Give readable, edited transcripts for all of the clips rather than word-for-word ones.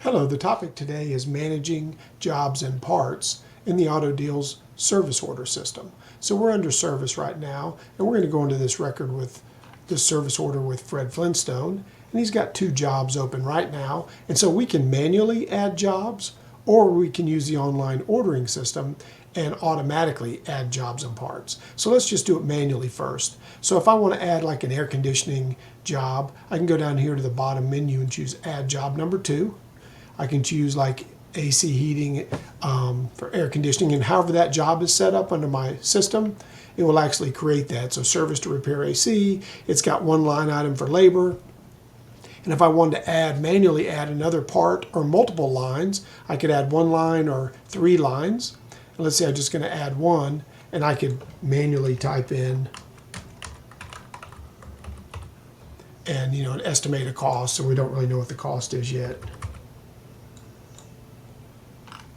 Hello, the topic today is managing jobs and parts in the Autodeals service order system. So we're under service right now, and we're going to go into this record with this service order with Fred Flintstone, and he's got 2 jobs open right now. And so we can manually add jobs, or we can use the online ordering system and automatically add jobs and parts. So let's just do it manually first. So if I want to add like an air conditioning job, I can go down here to the bottom menu and choose add job number 2. I can choose like AC heating for air conditioning, and however that job is set up under my system, it will actually create that. So service to repair AC, it's got 1 line item for labor. And if I wanted to manually add another part or multiple lines, I could add 1 line or 3 lines. And let's say I'm just going to add 1, and I could manually type in and estimate a cost, so we don't really know what the cost is yet.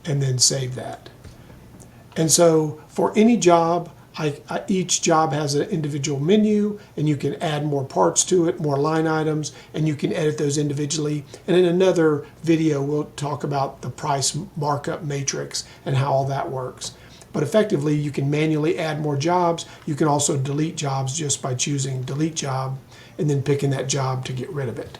And then save that. And so for any job, each job has an individual menu, and you can add more parts to it, more line items, and you can edit those individually. And in another video, we'll talk about the price markup matrix and how all that works. But effectively, you can manually add more jobs. You can also delete jobs just by choosing delete job and then picking that job to get rid of it.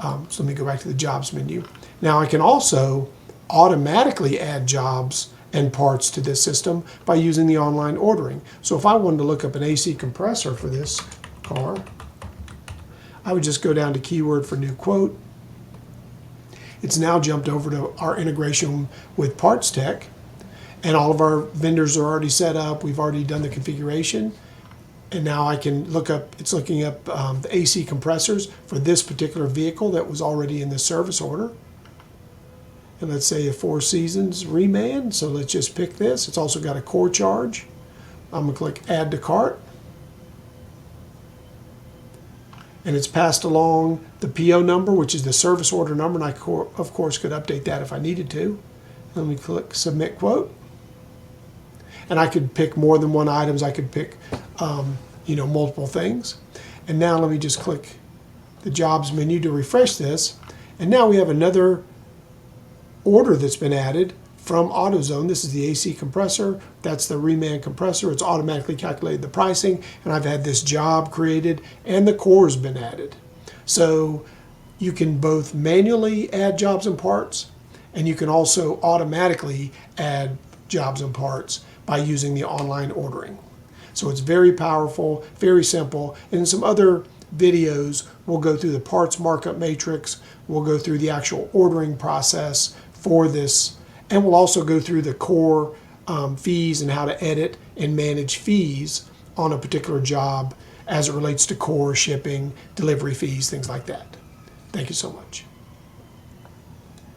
So let me go back to the jobs menu. Now I can also automatically add jobs and parts to this system by using the online ordering. So if I wanted to look up an AC compressor for this car, I would just go down to keyword for new quote. It's now jumped over to our integration with PartsTech, and all of our vendors are already set up. We've already done the configuration, and now I can look up, it's looking up the AC compressors for this particular vehicle that was already in the service order. And let's say a 4 Seasons reman, so let's just pick this. It's also got a core charge. I'm going to click add to cart. And it's passed along the PO number, which is the service order number, and I of course could update that if I needed to. Let me click submit quote. And I could pick more than 1 items. I could pick multiple things. And now let me just click the jobs menu to refresh this. And now we have another order that's been added from AutoZone. This is the AC compressor. That's the reman compressor. It's automatically calculated the pricing, and I've had this job created, and the core has been added. So you can both manually add jobs and parts, and you can also automatically add jobs and parts by using the online ordering. So it's very powerful, very simple, and in some other videos we'll go through the parts markup matrix, we'll go through the actual ordering process for this, and we'll also go through the core fees and how to edit and manage fees on a particular job as it relates to core, shipping, delivery fees, things like that. Thank you so much.